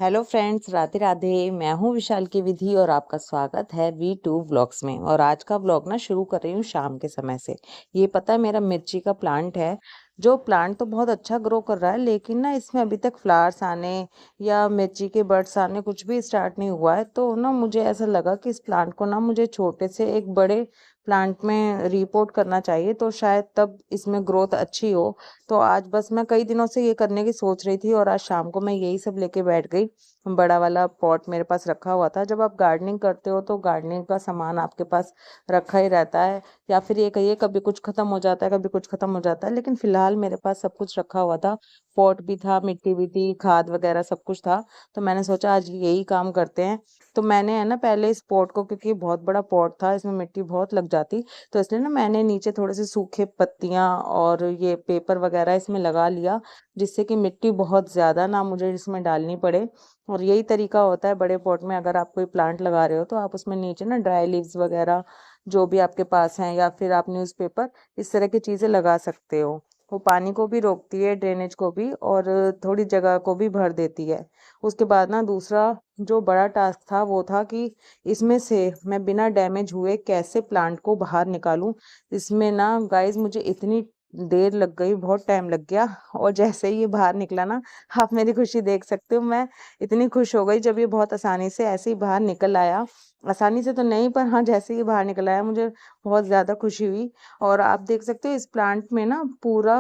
Hello friends, Radhe Radhe. मैं हूँ विशाल की विधि और आपका स्वागत है V2 व्लॉग्स में। और आज का व्लॉग ना शुरू कर रही हूँ शाम के समय से। ये पता है मेरा मिर्ची का प्लांट है। जो प्लांट तो बहुत अच्छा ग्रो कर रहा है, लेकिन ना इसमें अभी तक फ्लावर्स आने या मिर्ची के बड्स आने कुछ भी स्टार्ट नहीं हुआ है। तो ना मुझे ऐसा लगा कि इस प्लांट को ना मुझे छोटे से एक बड़े प्लांट में रिपोर्ट करना चाहिए, तो शायद तब इसमें ग्रोथ अच्छी हो। तो आज बस मैं कई दिनों से ये करने की सोच रही थी और आज शाम को मैं यही सब लेके बैठ गई। बड़ा वाला पॉट मेरे पास रखा हुआ था। जब आप गार्डनिंग करते हो तो गार्डनिंग का सामान आपके पास रखा ही रहता है, या फिर ये कहिए कभी कुछ खत्म हो जाता है, कभी कुछ खत्म हो जाता है। लेकिन फिलहाल मेरे पास सब कुछ रखा हुआ था। पॉट भी था, मिट्टी भी थी, खाद वगैरह सब कुछ था। तो मैंने सोचा आज यही काम करते हैं। तो मैंने है ना पहले इस पॉट को, क्योंकि बहुत बड़ा पॉट था, इसमें मिट्टी बहुत लग जाती, तो इसलिए ना मैंने नीचे थोड़े से सूखे पत्तियां और ये पेपर वगैरह इसमें लगा लिया, जिससे कि मिट्टी बहुत ज्यादा ना मुझे इसमें डालनी पड़े। और यही तरीका होता है बड़े पॉट में। अगर आप कोई प्लांट लगा रहे हो तो आप उसमें नीचे ना ड्राई लीव्स वगैरह जो भी आपके पास हैं, या फिर आप न्यूज़पेपर, इस तरह की चीजें लगा सकते हो। वो पानी को भी रोकती है, ड्रेनेज को भी, और थोड़ी जगह को भी भर देती है। उसके बाद ना दूसरा जो बड़ा टास्क था वो था कि इसमें से मैं बिना डैमेज हुए कैसे प्लांट को बाहर निकालूं। इसमें ना गाइस मुझे इतनी देर लग गई, बहुत टाइम लग गया। और जैसे ही ये बाहर निकला ना, आप मेरी खुशी देख सकते हो। मैं इतनी खुश हो गई जब ये बहुत आसानी से ऐसे ही बाहर निकल आया। आसानी से तो नहीं, पर हाँ जैसे ही बाहर निकल आया मुझे बहुत ज्यादा खुशी हुई। और आप देख सकते हो इस प्लांट में ना पूरा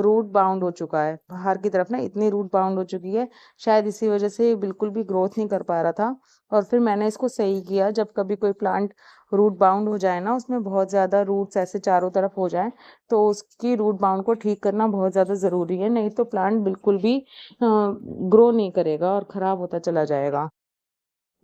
रूट बाउंड हो चुका है बाहर की तरफ ना, इतनी रूट बाउंड हो चुकी है। शायद इसी वजह से ये बिल्कुल भी ग्रोथ नहीं कर पा रहा था। और फिर मैंने इसको सही किया। जब कभी कोई प्लांट रूट बाउंड हो जाए ना, उसमें बहुत ज्यादा रूट्स ऐसे चारों तरफ हो जाए, तो उसकी रूट बाउंड को ठीक करना बहुत ज्यादा जरूरी है। नहीं तो प्लांट बिल्कुल भी ग्रो नहीं करेगा और खराब होता चला जाएगा।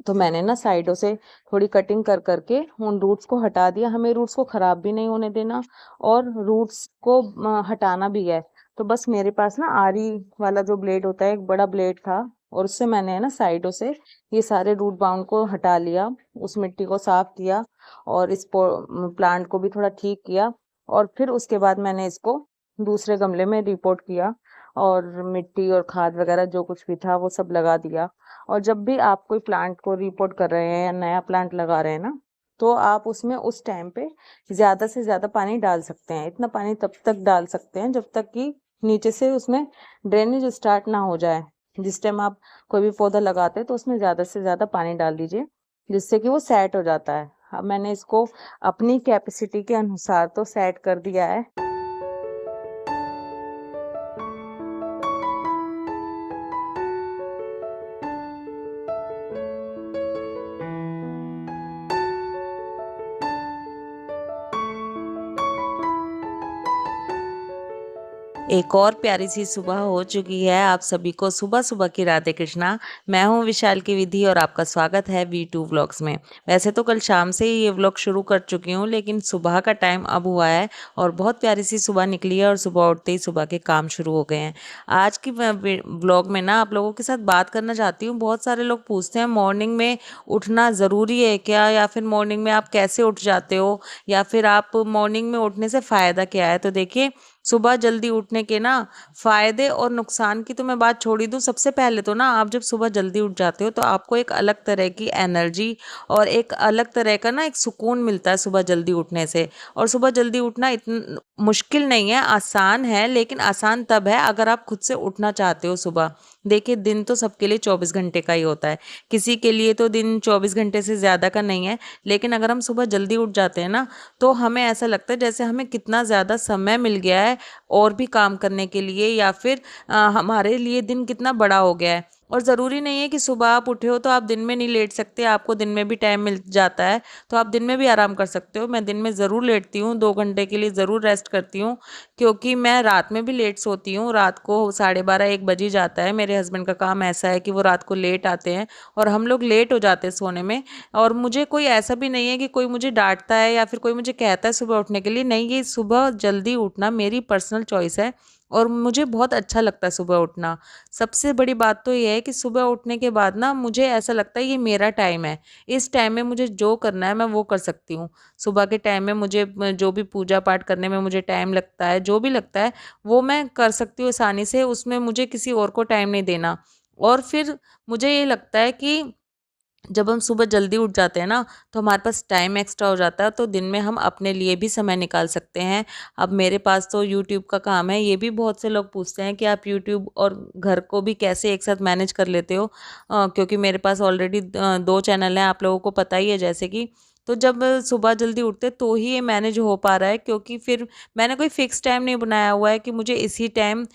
तो मैंने ना साइडों से थोड़ी कटिंग कर करके उन रूट्स को हटा दिया। हमें रूट्स को खराब भी नहीं होने देना, और रूट्स को हटाना भी है। तो बस मेरे पास ना आरी वाला जो ब्लेड होता है, एक बड़ा ब्लेड था, और उससे मैंने ना साइडों से ये सारे रूट बाउंड को हटा लिया, उस मिट्टी को साफ किया, और इस प्लांट को भी थोड़ा ठीक किया। और फिर उसके बाद मैंने इसको दूसरे गमले में रिपोर्ट किया, और मिट्टी और खाद वगैरह जो कुछ भी था वो सब लगा दिया। और जब भी आप कोई प्लांट को रिपोर्ट कर रहे हैं या नया प्लांट लगा रहे हैं ना, तो आप उसमें उस टाइम पे ज्यादा से ज्यादा पानी डाल सकते हैं। इतना पानी तब तक डाल सकते हैं जब तक कि नीचे से उसमें ड्रेनेज स्टार्ट ना हो जाए। जिस टाइम आप कोई भी पौधा लगाते हैं तो उसमें ज्यादा से ज्यादा पानी डाल दीजिए, जिससे कि वो सेट हो जाता है। अब मैंने इसको अपनी कैपेसिटी के अनुसार तो सेट कर दिया है। एक और प्यारी सी सुबह हो चुकी है। आप सभी को सुबह सुबह की राधे कृष्णा। मैं हूं विशाल की विधि और आपका स्वागत है V2 व्लॉग्स में। वैसे तो कल शाम से ही ये व्लॉग शुरू कर चुकी हूं, लेकिन सुबह का टाइम अब हुआ है और बहुत प्यारी सी सुबह निकली है, और सुबह उठते ही सुबह के काम शुरू हो गए हैं। आज की व्लॉग में ना आप लोगों के साथ बात करना चाहती हूँ। बहुत सारे लोग पूछते हैं मॉर्निंग में उठना ज़रूरी है क्या, या फिर मॉर्निंग में आप कैसे उठ जाते हो, या फिर आप मॉर्निंग में उठने से फ़ायदा क्या है। तो देखिए, सुबह जल्दी उठने के ना फायदे और नुकसान की तो मैं बात छोड़ ही दूं। सबसे पहले तो ना आप जब सुबह जल्दी उठ जाते हो तो आपको एक अलग तरह की एनर्जी और एक अलग तरह का ना एक सुकून मिलता है सुबह जल्दी उठने से। और सुबह जल्दी उठना इतना मुश्किल नहीं है, आसान है, लेकिन आसान तब है अगर आप खुद से उठना चाहते हो सुबह। देखिए, दिन तो सबके लिए 24 घंटे का ही होता है, किसी के लिए तो दिन 24 घंटे से ज़्यादा का नहीं है। लेकिन अगर हम सुबह जल्दी उठ जाते हैं ना, तो हमें ऐसा लगता है जैसे हमें कितना ज़्यादा समय मिल गया है और भी काम करने के लिए, या फिर हमारे लिए दिन कितना बड़ा हो गया है। और ज़रूरी नहीं है कि सुबह आप उठे हो तो आप दिन में नहीं लेट सकते, आपको दिन में भी टाइम मिल जाता है, तो आप दिन में भी आराम कर सकते हो। मैं दिन में ज़रूर लेटती हूँ, 2 घंटे के लिए ज़रूर रेस्ट करती हूँ, क्योंकि मैं रात में भी लेट सोती हूँ। रात को 12:30-1 बज ही जाता है। मेरे हस्बैंड का काम ऐसा है कि वो रात को लेट आते हैं और हम लोग लेट हो जाते हैं सोने में। और मुझे कोई ऐसा भी नहीं है कि कोई मुझे डांटता है या फिर कोई मुझे कहता है सुबह उठने के लिए। नहीं, ये सुबह जल्दी उठना मेरी पर्सनल चॉइस है और मुझे बहुत अच्छा लगता है सुबह उठना। सबसे बड़ी बात तो ये है कि सुबह उठने के बाद ना मुझे ऐसा लगता है ये मेरा टाइम है, इस टाइम में मुझे जो करना है मैं वो कर सकती हूँ। सुबह के टाइम में मुझे जो भी पूजा पाठ करने में मुझे टाइम लगता है, जो भी लगता है वो मैं कर सकती हूँ आसानी से, उसमें मुझे किसी और को टाइम नहीं देना। और फिर मुझे ये लगता है कि जब हम सुबह जल्दी उठ जाते हैं ना, तो हमारे पास टाइम एक्स्ट्रा हो जाता है, तो दिन में हम अपने लिए भी समय निकाल सकते हैं। अब मेरे पास तो यूट्यूब का काम है, ये भी बहुत से लोग पूछते हैं कि आप यूट्यूब और घर को भी कैसे एक साथ मैनेज कर लेते हो? क्योंकि मेरे पास ऑलरेडी 2 चैनल हैं, आप लोगों को पता ही है जैसे कि। तो जब सुबह जल्दी उठते तो ही ये मैनेज हो पा रहा है, क्योंकि फिर मैंने कोई फ़िक्स टाइम नहीं बनाया हुआ है कि मुझे इसी टाइम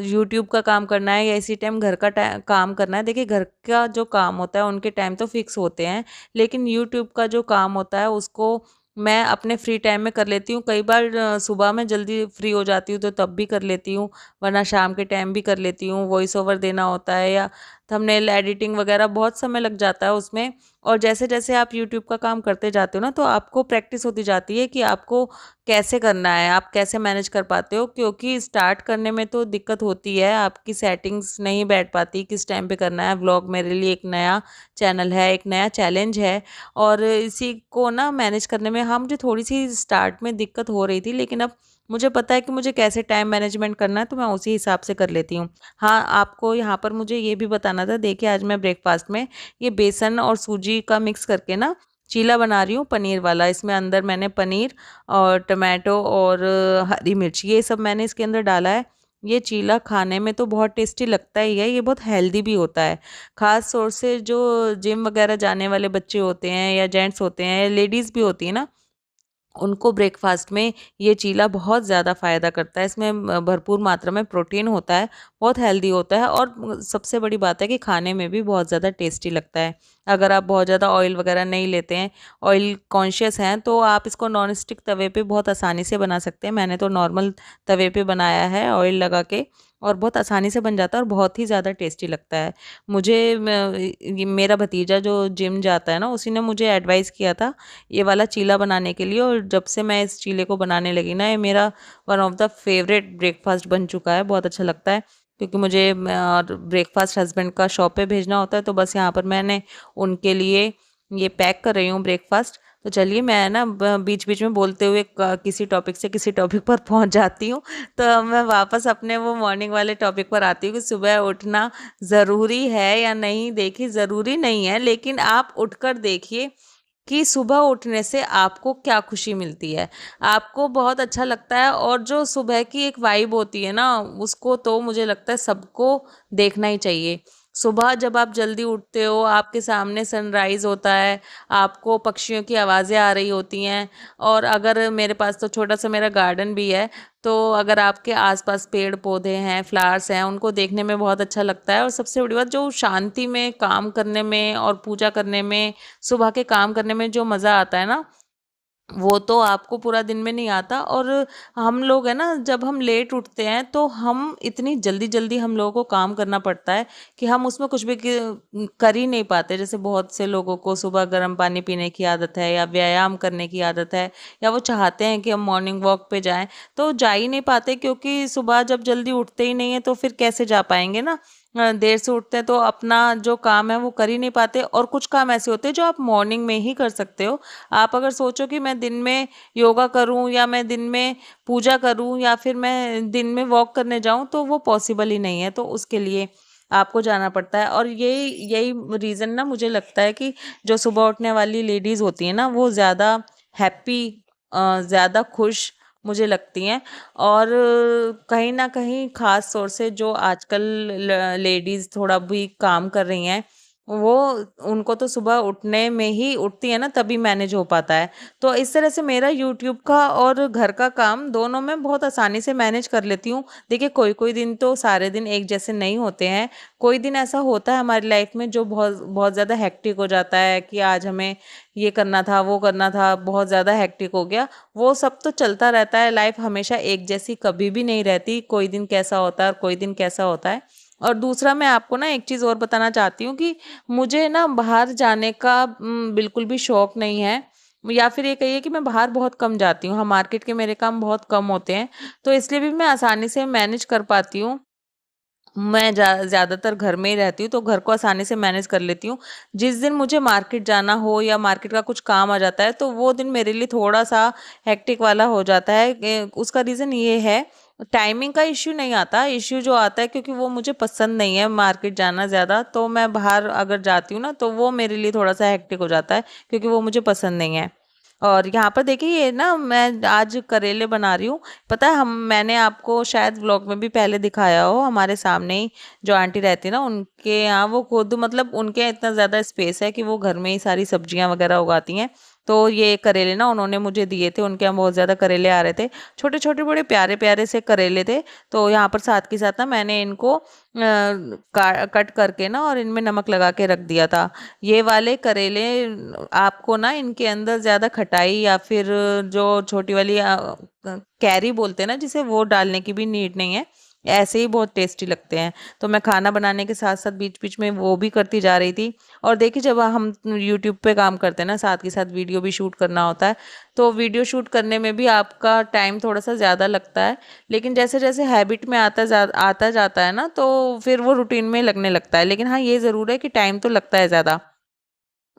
यूट्यूब का काम करना है या इसी टाइम घर का काम करना है। देखिए, घर का जो काम होता है उनके टाइम तो फिक्स होते हैं, लेकिन यूट्यूब का जो काम होता है उसको मैं अपने फ्री टाइम में कर लेती हूँ। कई बार सुबह में जल्दी फ्री हो जाती हूँ तो तब भी कर लेती हूँ, वरना शाम के टाइम भी कर लेती हूँ। वॉइस ओवर देना होता है या थंबनेल एडिटिंग वगैरह, बहुत समय लग जाता है उसमें। और जैसे-जैसे आप यूट्यूब का काम करते जाते हो ना, तो आपको प्रैक्टिस होती जाती है कि आपको कैसे करना है, आप कैसे मैनेज कर पाते हो, क्योंकि स्टार्ट करने में तो दिक्कत होती है, आपकी सेटिंग्स नहीं बैठ पाती, किस टाइम पे करना है। व्लॉग मेरे लिए एक नया चैनल है, एक नया चैलेंज है, और इसी को ना मैनेज करने में हाँ, मुझे थोड़ी-सी स्टार्ट में दिक्कत हो रही थी, लेकिन अब मुझे पता है कि मुझे कैसे टाइम मैनेजमेंट करना है, तो मैं उसी हिसाब से कर लेती हूँ। हाँ, आपको यहाँ पर मुझे ये भी बताना था, देखिए आज मैं ब्रेकफ़ास्ट में ये बेसन और सूजी का मिक्स करके ना चीला बना रही हूँ, पनीर वाला। इसमें अंदर मैंने पनीर और टमाटो और हरी मिर्च, ये सब मैंने इसके अंदर डाला है। ये चीला खाने में तो बहुत टेस्टी लगता ही है, ये बहुत हेल्दी भी होता है। ख़ास तौर से जो जिम वगैरह जाने वाले बच्चे होते हैं या जेंट्स होते हैं, लेडीज़ भी होती हैं ना, उनको ब्रेकफ़ास्ट में ये चीला बहुत ज़्यादा फ़ायदा करता है। इसमें भरपूर मात्रा में प्रोटीन होता है, बहुत हेल्दी होता है, और सबसे बड़ी बात है कि खाने में भी बहुत ज़्यादा टेस्टी लगता है। अगर आप बहुत ज़्यादा ऑयल वगैरह नहीं लेते हैं, ऑयल कॉन्शियस हैं, तो आप इसको नॉन स्टिक तवे पे बहुत आसानी से बना सकते हैं। मैंने तो नॉर्मल तवे पे बनाया है ऑयल लगा के, और बहुत आसानी से बन जाता है और बहुत ही ज़्यादा टेस्टी लगता है। मुझे ये मेरा भतीजा जो जिम जाता है ना, उसी ने मुझे एडवाइस किया था ये वाला चीला बनाने के लिए, और जब से मैं इस चीले को बनाने लगी ना, ये मेरा one of the favourite breakfast बन चुका है। बहुत अच्छा लगता है, क्योंकि मुझे ब्रेकफास्ट हस्बैंड का शॉप पे भेजना होता है, तो बस यहाँ पर मैंने उनके लिए ये पैक कर रही हूँ ब्रेकफास्ट। तो चलिए, मैं ना बीच बीच में बोलते हुए किसी टॉपिक से किसी टॉपिक पर पहुँच जाती हूँ। तो अब मैं वापस अपने वो मॉर्निंग वाले टॉपिक पर आती हूँ कि सुबह उठना ज़रूरी है या नहीं। देखिए, ज़रूरी नहीं है, लेकिन आप उठकर देखिए कि सुबह उठने से आपको क्या खुशी मिलती है। आपको बहुत अच्छा लगता है, और जो सुबह की एक वाइब होती है ना, उसको तो मुझे लगता है सबको देखना ही चाहिए। सुबह जब आप जल्दी उठते हो, आपके सामने सनराइज़ होता है, आपको पक्षियों की आवाज़ें आ रही होती हैं, और अगर मेरे पास तो छोटा-सा मेरा गार्डन भी है, तो अगर आपके आस-पास पेड़-पौधे हैं, फ्लावर्स हैं, उनको देखने में बहुत अच्छा लगता है। और सबसे बड़ी बात, जो शांति में काम करने में और पूजा करने में, सुबह के काम करने में जो मज़ा आता है ना, वो तो आपको पूरा दिन में नहीं आता। और हम लोग है ना, जब हम लेट उठते हैं तो हम इतनी जल्दी-जल्दी हम लोगों को काम करना पड़ता है कि हम उसमें कुछ भी कर ही नहीं पाते। जैसे बहुत से लोगों को सुबह गर्म पानी पीने की आदत है, या व्यायाम करने की आदत है, या वो चाहते हैं कि हम मॉर्निंग वॉक पे जाएँ, तो जा ही नहीं पाते, क्योंकि सुबह जब जल्दी उठते ही नहीं हैं तो फिर कैसे जा पाएँगे ना। देर से उठते हैं तो अपना जो काम है वो कर ही नहीं पाते, और कुछ काम ऐसे होते हैं जो आप मॉर्निंग में ही कर सकते हो। आप अगर सोचो कि मैं दिन में योगा करूं, या मैं दिन में पूजा करूं, या फिर मैं दिन में वॉक करने जाऊं, तो वो पॉसिबल ही नहीं है। तो उसके लिए आपको जाना पड़ता है, और यही यही रीज़न ना मुझे लगता है कि जो सुबह उठने वाली लेडीज़ होती हैं ना, वो ज़्यादा हैप्पी, ज़्यादा खुश मुझे लगती हैं। और कहीं न कहीं ख़ास तौर से जो आजकल लेडीज़ थोड़ा भी काम कर रही हैं, वो उनको तो सुबह उठने में ही उठती है ना, तभी मैनेज हो पाता है। तो इस तरह से मेरा यूट्यूब का और घर का काम दोनों में बहुत आसानी से मैनेज कर लेती हूँ। देखिए, कोई-कोई दिन तो सारे दिन एक जैसे नहीं होते हैं। कोई दिन ऐसा होता है हमारी लाइफ में जो बहुत बहुत ज़्यादा हेक्टिक हो जाता है कि आज हमें ये करना था, वो करना था, बहुत ज़्यादा हेक्टिक हो गया। वो सब तो चलता रहता है, लाइफ हमेशा एक जैसी कभी भी नहीं रहती। कोई दिन कैसा होता है और कोई दिन कैसा होता है। और दूसरा, मैं आपको ना एक चीज़ और बताना चाहती हूँ कि मुझे ना बाहर जाने का बिल्कुल भी शौक नहीं है, या फिर ये कहिए कि मैं बाहर बहुत कम जाती हूँ। हाँ, मार्केट के मेरे काम बहुत कम होते हैं, तो इसलिए भी मैं आसानी से मैनेज कर पाती हूँ। मैं ज़्यादातर घर में ही रहती हूँ, तो घर को आसानी से मैनेज कर लेती हूँ। जिस दिन मुझे मार्केट जाना हो या मार्केट का कुछ काम आ जाता है, तो वो दिन मेरे लिए थोड़ा-सा हेक्टिक वाला हो जाता है। उसका रीज़न ये है टाइमिंग का इश्यू नहीं आता, इश्यू जो आता है क्योंकि वो मुझे पसंद नहीं है मार्केट जाना ज़्यादा, तो मैं बाहर अगर जाती हूँ ना तो वो मेरे लिए थोड़ा-सा हेक्टिक हो जाता है क्योंकि वो मुझे पसंद नहीं है। और यहाँ पर देखिए ये ना मैं आज करेले बना रही हूँ। पता है हम मैंने आपको शायद व्लॉग में भी पहले दिखाया हो, हमारे सामने ही जो आंटी रहती है ना उनके यहाँ वो खुद मतलब उनके यहाँ इतना ज़्यादा स्पेस है कि वो घर में ही सारी सब्जियाँ वगैरह उगाती हैं। तो ये करेले ना उन्होंने मुझे दिए थे, उनके यहाँ बहुत ज़्यादा करेले आ रहे थे। छोटे-छोटे बड़े प्यारे-प्यारे से करेले थे। तो यहाँ पर साथ के साथ ना मैंने इनको कट करके ना और इनमें नमक लगा के रख दिया था। ये वाले करेले आपको ना इनके अंदर ज़्यादा खटाई या फिर जो छोटी वाली कैरी बोलते हैं ना जिसे, वो डालने की भी नीड नहीं है। ऐसे ही बहुत टेस्टी लगते हैं। तो मैं खाना बनाने के साथ साथ बीच बीच में वो भी करती जा रही थी। और देखिए जब हम यूट्यूब पे काम करते हैं ना, साथ के साथ वीडियो भी शूट करना होता है, तो वीडियो शूट करने में भी आपका टाइम थोड़ा सा ज़्यादा लगता है। लेकिन जैसे जैसे हैबिट में आता जाता है ना तो फिर वो रूटीन में लगने लगता है। लेकिन हाँ ये ज़रूर है कि टाइम तो लगता है ज़्यादा।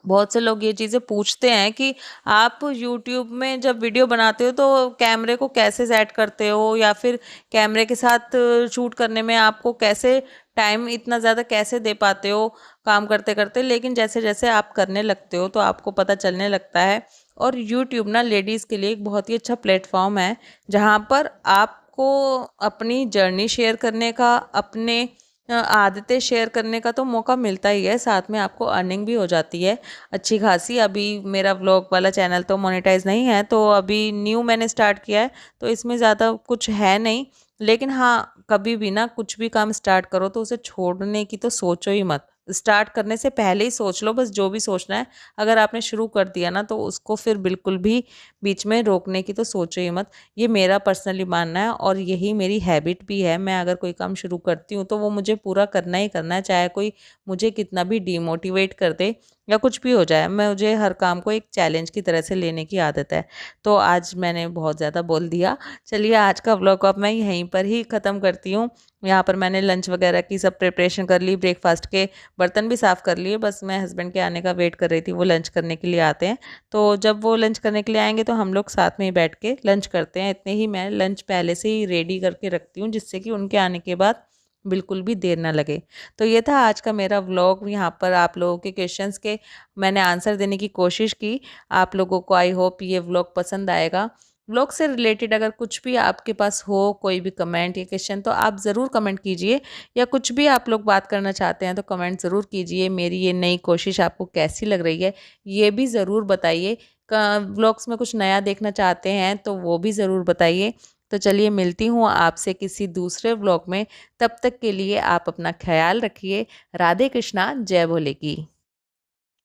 बहुत से लोग ये चीज़ें पूछते हैं कि आप यूट्यूब में जब वीडियो बनाते हो तो कैमरे को कैसे सेट करते हो, या फिर कैमरे के साथ शूट करने में आपको कैसे टाइम इतना ज़्यादा कैसे दे पाते हो काम करते करते। लेकिन जैसे जैसे आप करने लगते हो तो आपको पता चलने लगता है। और यूट्यूब ना लेडीज़ के लिए एक बहुत ही अच्छा प्लेटफॉर्म है जहाँ पर आपको अपनी जर्नी शेयर करने का, अपने आदतें शेयर करने का तो मौका मिलता ही है, साथ में आपको अर्निंग भी हो जाती है अच्छी खासी। अभी मेरा व्लॉग वाला चैनल तो मोनेटाइज नहीं है, तो अभी न्यू मैंने स्टार्ट किया है, तो इसमें ज़्यादा कुछ है नहीं। लेकिन हाँ कभी भी ना कुछ भी काम स्टार्ट करो तो उसे छोड़ने की तो सोचो ही मत। स्टार्ट करने से पहले ही सोच लो बस जो भी सोचना है। अगर आपने शुरू कर दिया ना तो उसको फिर बिल्कुल भी बीच में रोकने की तो सोचो ही मत। ये मेरा पर्सनली मानना है और यही मेरी हैबिट भी है। मैं अगर कोई काम शुरू करती हूँ तो वो मुझे पूरा करना ही करना है, चाहे कोई मुझे कितना भी डिमोटिवेट कर दे या कुछ भी हो जाए। मुझे हर काम को एक चैलेंज की तरह से लेने की आदत है। तो आज मैंने बहुत ज़्यादा बोल दिया। चलिए आज का व्लॉग अब मैं यहीं पर ही ख़त्म करती हूँ। यहाँ पर मैंने लंच वगैरह की सब प्रिपरेशन कर ली, ब्रेकफास्ट के बर्तन भी साफ़ कर लिए। बस मैं हस्बैंड के आने का वेट कर रही थी, वो लंच करने के लिए आते हैं। तो जब वो लंच करने के लिए आएंगे तो हम लोग साथ में ही बैठ के लंच करते हैं। इतने ही मैं लंच पहले से ही रेडी करके रखती हूँ जिससे कि उनके आने के बाद बिल्कुल भी देर ना लगे। तो ये था आज का मेरा व्लॉग। यहाँ पर आप लोगों के क्वेश्चंस के मैंने आंसर देने की कोशिश की। आप लोगों को आई होप ये व्लॉग पसंद आएगा। व्लॉग से रिलेटेड अगर कुछ भी आपके पास हो, कोई भी कमेंट या क्वेश्चन, तो आप ज़रूर कमेंट कीजिए। या कुछ भी आप लोग बात करना चाहते हैं तो कमेंट ज़रूर कीजिए। मेरी ये नई कोशिश आपको कैसी लग रही है ये भी ज़रूर बताइए। व्लॉग्स में कुछ नया देखना चाहते हैं तो वो भी ज़रूर बताइए। तो चलिए मिलती हूँ आपसे किसी दूसरे व्लॉग में। तब तक के लिए आप अपना ख्याल रखिए। राधे कृष्णा, जय भोले की।